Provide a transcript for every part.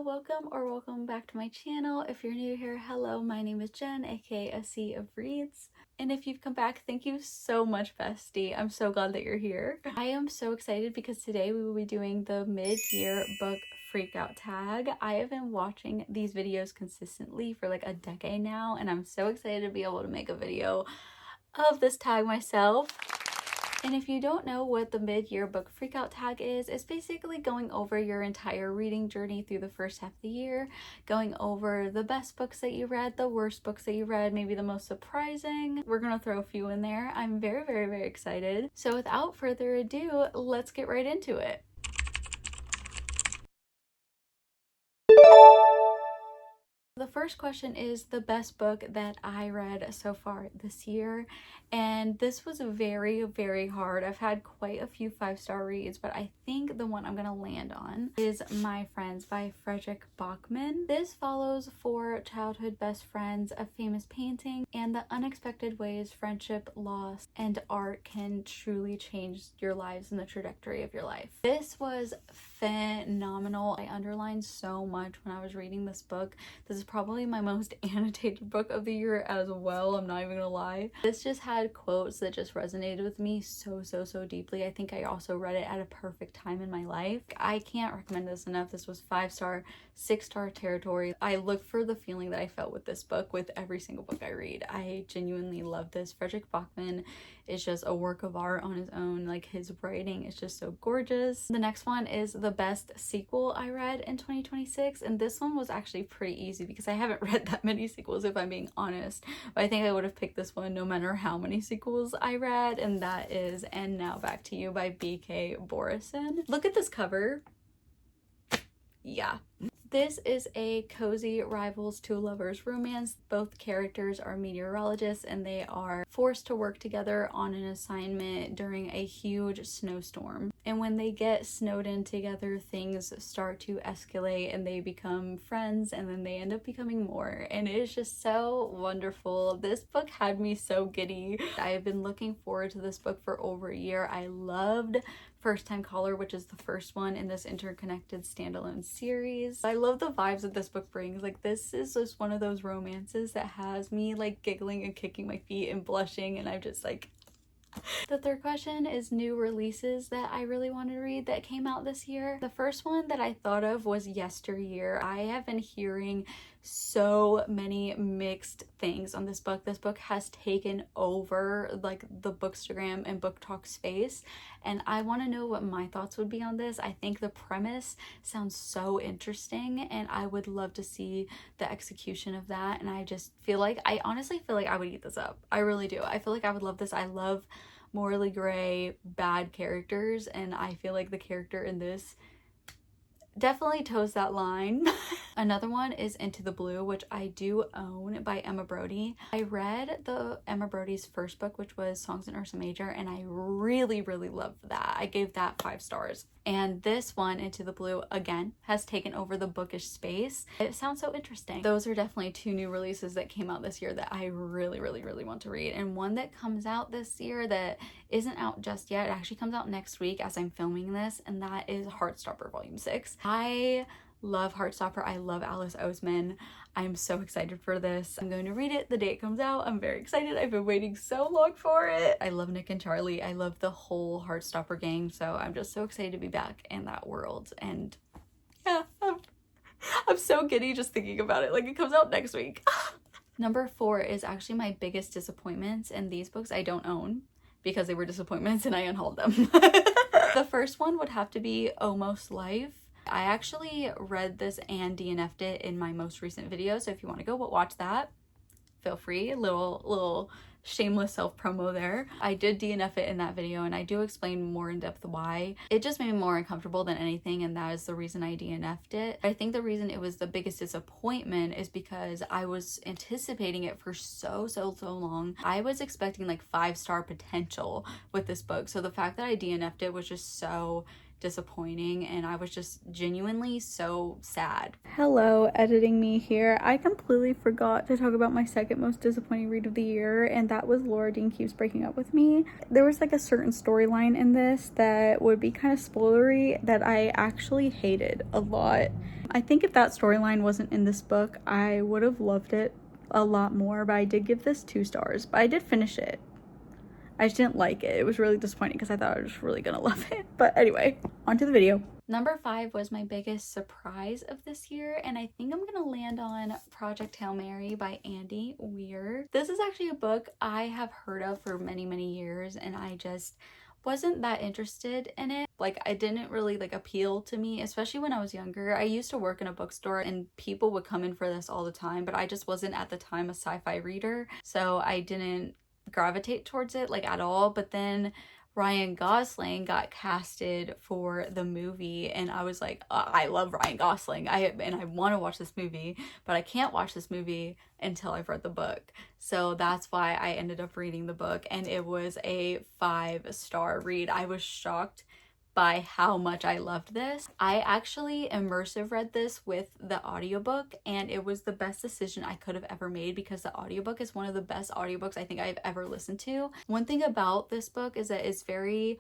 Hello, welcome back to my channel. If you're new here, hello, my name is Jen, aka A Sea of Reads. And if you've come back, thank you so much, bestie. I'm so glad that you're here. I am so excited because today we will be doing the mid-year book freakout tag. I have been watching these videos consistently for like a decade now, and I'm so excited to be able to make a video of this tag myself. And if you don't know what the mid-year book freakout tag is, it's basically going over your entire reading journey through the first half of the year, going over the best books that you read, the worst books that you read, maybe the most surprising. We're gonna throw a few in there. I'm very excited. So without further ado, let's get right into it. The first question is the best book that I read so far this year, and this was very hard. I've had quite a few 5-star reads, but I think the one I'm gonna land on is My Friends by Frederick Bachman. This follows 4 childhood best friends, a famous painting, and the unexpected ways friendship, loss, and art can truly change your lives and the trajectory of your life. This was phenomenal. I underlined so much when I was reading this book. This is probably my most annotated book of the year as well, I'm not even gonna lie. This just had quotes that just resonated with me so deeply. I think I also read it at a perfect time in my life. I can't recommend this enough. This was 5-star, 6-star territory. I look for the feeling that I felt with this book with every single book I read. I genuinely love this. Frederick Bachman is just a work of art on his own. Like, his writing is just so gorgeous. The next one is the best sequel I read in 2026, and this one was actually pretty easy because I haven't read that many sequels, if I'm being honest, but I think I would have picked this one no matter how many sequels I read, and that is And Now Back to You by B.K. Borison. Look at this cover. Yeah. This is a cozy rivals to a lover's romance. Both characters are meteorologists and they are forced to work together on an assignment during a huge snowstorm. And when they get snowed in together, things start to escalate and they become friends, and then they end up becoming more. And it is just so wonderful. This book had me so giddy. I have been looking forward to this book for over a year. I loved First Time Caller, which is the first one in this interconnected standalone series. I love the vibes that this book brings. Like, this is just one of those romances that has me like giggling and kicking my feet and blushing, and I'm just like... The third question is new releases that I really want to read that came out this year. The first one that I thought of was Yesteryear. I have been hearing so many mixed things on this book. This book has taken over like the Bookstagram and Book Talk space, and I want to know what my thoughts would be on this. I think the premise sounds so interesting, and I would love to see the execution of that. And I just feel like, I honestly feel like I would eat this up. I really do. I feel like I would love this. I love morally gray bad characters, and I feel like the character in this definitely toes that line. Another one is Into the Blue, which I do own, by Emma Brody. I read the Emma Brody's first book, which was Songs in Ursa Major, and I really loved that. I gave that 5 stars. And this one, Into the Blue, again, has taken over the bookish space. It sounds so interesting. Those are definitely 2 new releases that came out this year that I really want to read. And one that comes out this year that isn't out just yet, it actually comes out next week as I'm filming this, and that is Heartstopper Volume 6. I love Heartstopper. I love Alice Oseman. I'm so excited for this. I'm going to read it the day it comes out. I'm very excited. I've been waiting so long for it. I love Nick and Charlie. I love the whole Heartstopper gang, so I'm just so excited to be back in that world. And yeah, I'm so giddy just thinking about it. Like, it comes out next week. Number 4 is actually my biggest disappointments, and these books I don't own because they were disappointments and I unhauled them. The first one would have to be Almost Life. I actually read this and DNF'd it in my most recent video, so if you want to go watch that, feel free. Little shameless self promo there. I did DNF it in that video, and I do explain more in depth why. It just made me more uncomfortable than anything, and that is the reason I DNF'd it. I think the reason it was the biggest disappointment is because I was anticipating it for so long. I was expecting like 5-star potential with this book, so the fact that I DNF'd it was just so disappointing, and I was just genuinely so sad. Hello, editing me here. I completely forgot to talk about my second most disappointing read of the year, and that was Laura Dean Keeps Breaking Up With Me. There was like a certain storyline in this that would be kind of spoilery that I actually hated a lot. I think if that storyline wasn't in this book, I would have loved it a lot more, but I did give this 2 stars, but I did finish it. I just didn't like it. It was really disappointing because I thought I was really gonna love it. But anyway, on to the video. Number 5 was my biggest surprise of this year, and I think I'm gonna land on Project Hail Mary by Andy Weir. This is actually a book I have heard of for many, many years, and I just wasn't that interested in it. Like, it didn't really like appeal to me, especially when I was younger. I used to work in a bookstore and people would come in for this all the time, but I just wasn't at the time a sci-fi reader, so I didn't gravitate towards it like at all. But then Ryan Gosling got casted for the movie, and I was like, I love Ryan Gosling. I want to watch this movie, but I can't watch this movie until I've read the book. So that's why I ended up reading the book, and it was a 5-star read. I was shocked by how much I loved this. I actually immersive read this with the audiobook, and it was the best decision I could have ever made because the audiobook is one of the best audiobooks I think I've ever listened to. One thing about this book is that it's very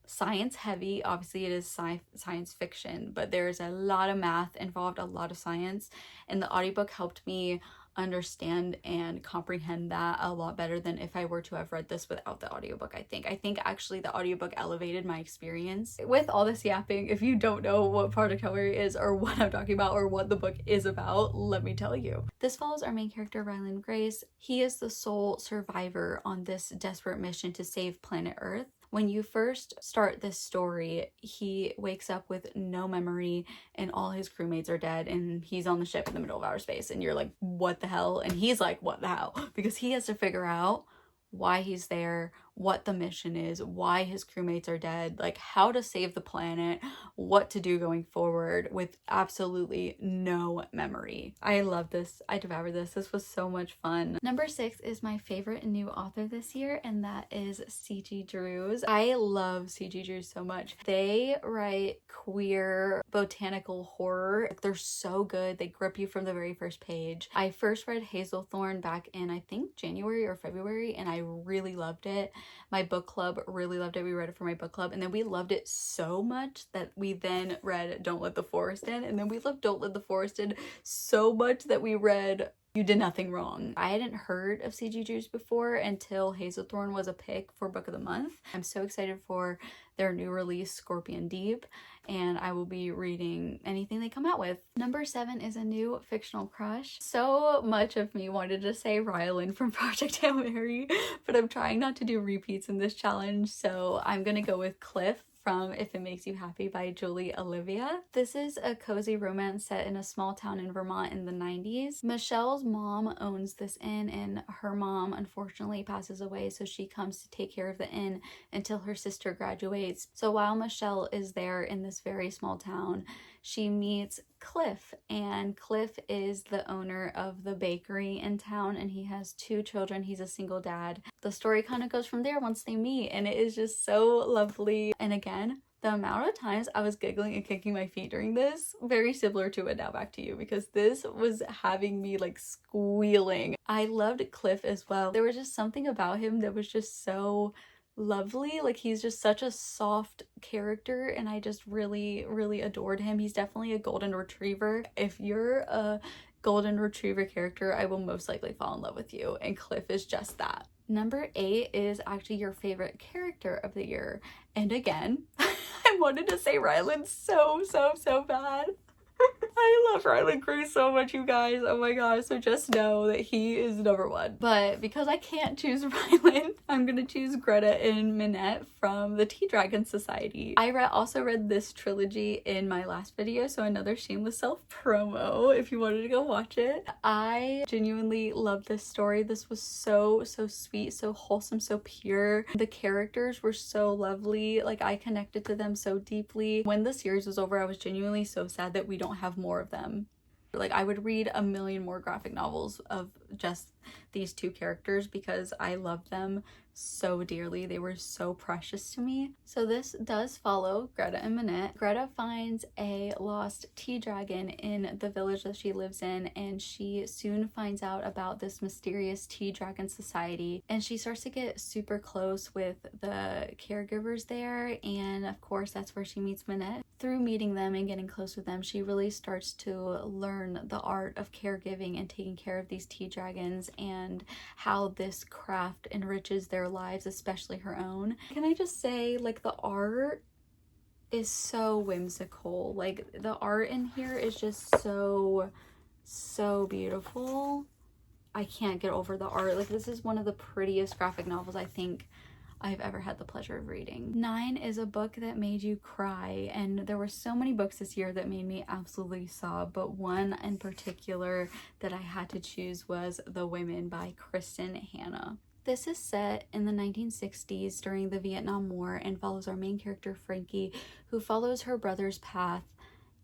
science heavy. Obviously it is science fiction, but there's a lot of math involved, a lot of science, and the audiobook helped me understand and comprehend that a lot better than if I were to have read this without the audiobook. I think actually the audiobook elevated my experience. With all this yapping, if you don't know what Project Hail Mary is or what I'm talking about or what the book is about, let me tell you. This follows our main character, Ryland Grace. He is the sole survivor on this desperate mission to save planet Earth. When you first start this story, he wakes up with no memory and all his crewmates are dead, and he's on the ship in the middle of outer space, and you're like, what the hell? And he's like, what the hell? Because he has to figure out why he's there, what the mission is, why his crewmates are dead, like how to save the planet, what to do going forward with absolutely no memory. I love this. I devoured this. This was so much fun. Number 6 is my favorite new author this year, and that is C.G. Drews. I love C.G. Drews so much. They write queer botanical horror. They're so good. They grip you from the very first page. I first read Hazelthorn back in, I think, January or February, and I really loved it. My book club really loved it. We read it for my book club, and then we loved it so much that we then read Don't Let the Forest In, and then we loved Don't Let the Forest In so much that we read You Did Nothing Wrong. I hadn't heard of C.G. Drews before until Hazelthorn was a pick for Book of the Month. I'm so excited for their new release, Scorpion Deep, and I will be reading anything they come out with. Number 7 is a new fictional crush. So much of me wanted to say Ryland from Project Hail Mary, but I'm trying not to do repeats in this challenge, so I'm gonna go with Cliff from If It Makes You Happy by Julie Olivia. This is a cozy romance set in a small town in Vermont in the 90s. Michelle's mom owns this inn, and her mom unfortunately passes away, so she comes to take care of the inn until her sister graduates. So while Michelle is there in this very small town, she meets Cliff, and Cliff is the owner of the bakery in town, and he has 2 children. He's a single dad. The story kind of goes from there once they meet, and it is just so lovely. And again, the amount of times I was giggling and kicking my feet during this, very similar to it. Now back to you, because this was having me like squealing. I loved Cliff as well. There was just something about him that was just so lovely. Like, he's just such a soft character, and I just really adored him. He's definitely a golden retriever. If you're a golden retriever character, I will most likely fall in love with you, and Cliff is just that. Number 8 is actually your favorite character of the year, and again I wanted to say Ryland so bad. I love Ryland Grace so much, you guys. Oh my gosh. So just know that he is number 1. But because I can't choose Ryland, I'm gonna choose Greta and Minette from the Tea Dragon Society. I also read this trilogy in my last video, so another shameless self promo if you wanted to go watch it. I genuinely love this story. This was so sweet, so wholesome, so pure. The characters were so lovely. Like, I connected to them so deeply. When the series was over, I was genuinely so sad that we don't have more of them. Like, I would read a million more graphic novels of just these 2 characters because I love them so dearly. They were so precious to me. So this does follow Greta and Minette. Greta finds a lost tea dragon in the village that she lives in, and she soon finds out about this mysterious tea dragon society, and she starts to get super close with the caregivers there, and of course that's where she meets Minette. Through meeting them and getting close with them, she really starts to learn the art of caregiving and taking care of these tea dragons, and how this craft enriches their lives, especially her own. Can I just say, like, the art is so whimsical. Like, the art in here is just so beautiful. I can't get over the art. Like, this is one of the prettiest graphic novels I think I've ever had the pleasure of reading. 9 is a book that made you cry, and there were so many books this year that made me absolutely sob, but one in particular that I had to choose was The Women by Kristen Hanna. This is set in the 1960s during the Vietnam War and follows our main character Frankie, who follows her brother's path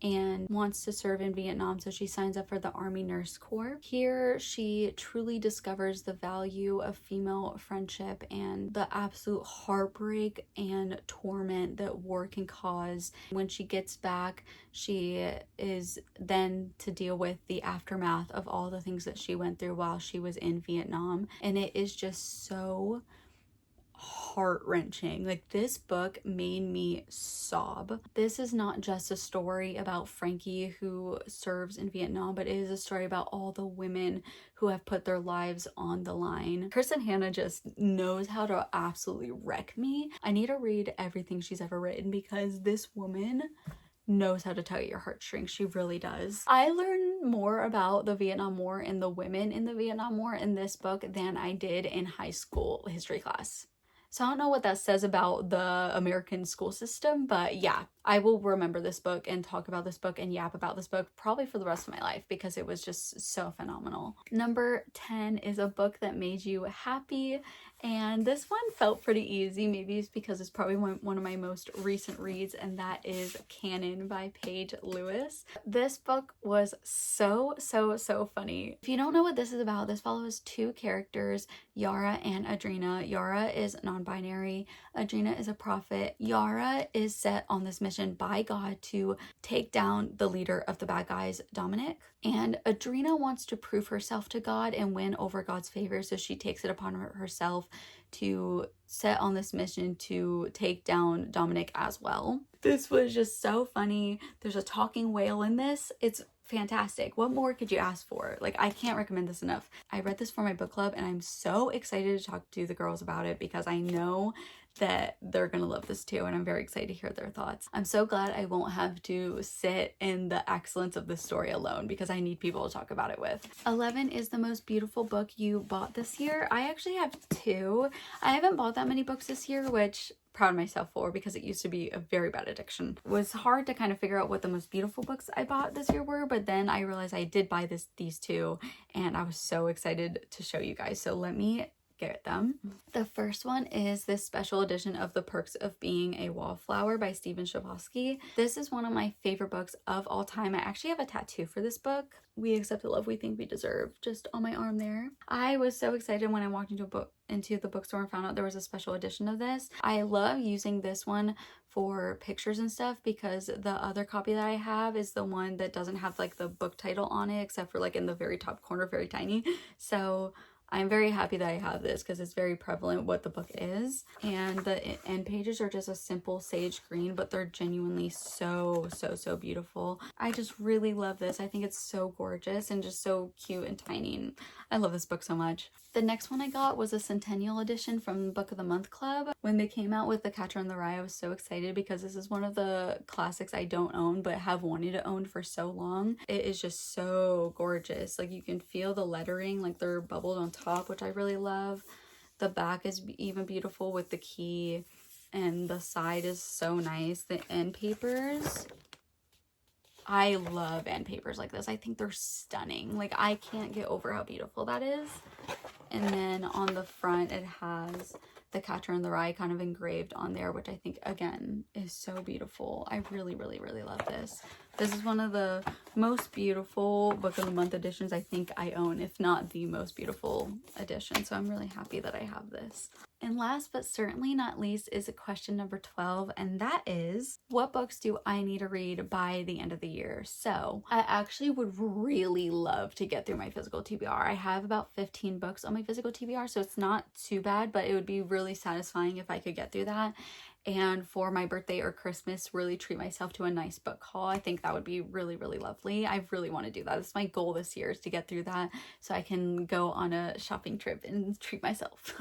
and wants to serve in Vietnam, so she signs up for the Army Nurse Corps. Here, she truly discovers the value of female friendship and the absolute heartbreak and torment that war can cause. When she gets back, she is then to deal with the aftermath of all the things that she went through while she was in Vietnam, and it is just so heart-wrenching. Like, this book made me sob. This is not just a story about Frankie who serves in Vietnam, but it is a story about all the women who have put their lives on the line. Kristen Hanna just knows how to absolutely wreck me. I need to read everything she's ever written because this woman knows how to tug at your heartstrings. She really does. I learned more about the Vietnam War and the women in the Vietnam War in this book than I did in high school history class. So I don't know what that says about the American school system, but yeah, I will remember this book and talk about this book and yap about this book probably for the rest of my life because it was just so phenomenal. Number 10 is a book that made you happy, and this one felt pretty easy. Maybe it's because it's probably one of my most recent reads, and that is Canon by Paige Lewis. This book was so funny. If you don't know what this is about, this follows two characters, Yara and Adrena. Yara is non-binary, Adrena is a prophet. Yara is set on this mission by God to take down the leader of the bad guys, Dominic, and Adrena wants to prove herself to God and win over God's favor, so she takes it upon herself to set on this mission to take down Dominic as well. This was just so funny. There's a talking whale in this. It's fantastic. What more could you ask for? Like, I can't recommend this enough. I read this for my book club and I'm so excited to talk to the girls about it because I know that they're gonna love this too, and I'm very excited to hear their thoughts. I'm so glad I won't have to sit in the excellence of this story alone because I need people to talk about it with. 11 is the most beautiful book you bought this year. I actually have two. I haven't bought that many books this year, which proud of myself for because it used to be a very bad addiction. It was hard to kind of figure out what the most beautiful books I bought this year were, but then I realized I did buy these two, and I was so excited to show you guys. So let me get them. The first one is this special edition of The Perks of Being a Wallflower by Stephen Chbosky. This is one of my favorite books of all time. I actually have a tattoo for this book. We accept the love we think we deserve, just on my arm there. I was so excited when I walked into the bookstore and found out there was a special edition of this. I love using this one for pictures and stuff because the other copy that I have is the one that doesn't have like the book title on it, except for like in the very top corner, very tiny. So I'm very happy that I have this because it's very prevalent what the book is. And the end pages are just a simple sage green, but they're genuinely so beautiful. I just really love this. I think it's so gorgeous and just so cute and tiny. And I love this book so much. The next one I got was a Centennial edition from Book of the Month Club. When they came out with The Catcher in the Rye, I was so excited because this is one of the classics I don't own but have wanted to own for so long. It is just so gorgeous. Like, you can feel the lettering, like they're bubbled on top, which I really love. The back is even beautiful with the key, and the side is so nice. The end papers, I love end papers like this. I think they're stunning. Like, I can't get over how beautiful that is. And then on the front it has The Catcher in the Rye kind of engraved on there, which I think again is so beautiful. I really love this. This is one of the most beautiful Book of the Month editions I think I own, if not the most beautiful edition. So I'm really happy that I have this. And last but certainly not least is question number 12, and that is, what books do I need to read by the end of the year? So I actually would really love to get through my physical TBR. I have about 15 books on my physical TBR, so it's not too bad, but it would be really satisfying if I could get through that. And for my birthday or Christmas, really treat myself to a nice book haul. I think that would be really, really lovely. I really want to do that. It's my goal this year, is to get through that so I can go on a shopping trip and treat myself.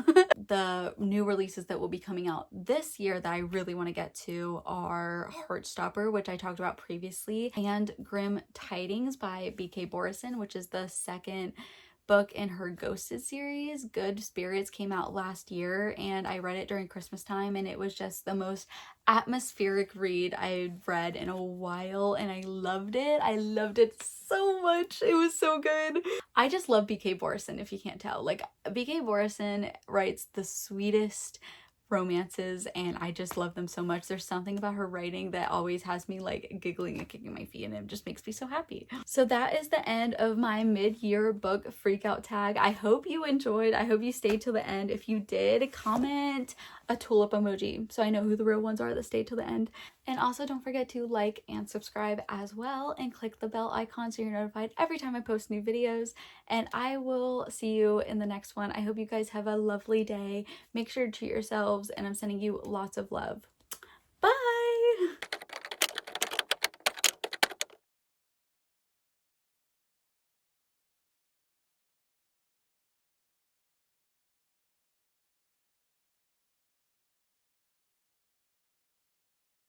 The new releases that will be coming out this year that I really want to get to are Heartstopper, which I talked about previously, and Grim Tidings by B.K. Borison, which is the second book in her Ghosted series. Good Spirits came out last year and I read it during Christmas time, and it was just the most atmospheric read I'd read in a while, and I loved it. I loved it so much. It was so good. I just love B.K. Borison, if you can't tell. Like, B.K. Borison writes the sweetest romances and I just love them so much. There's something about her writing that always has me like giggling and kicking my feet, and it just makes me so happy. So that is the end of my mid-year book freakout tag. I hope you enjoyed. I hope you stayed till the end. If you did, comment a tulip emoji so I know who the real ones are that stayed till the end. And also don't forget to like and subscribe as well, and click the bell icon so you're notified every time I post new videos. And I will see you in the next one. I hope you guys have a lovely day. Make sure to treat yourselves, and I'm sending you lots of love.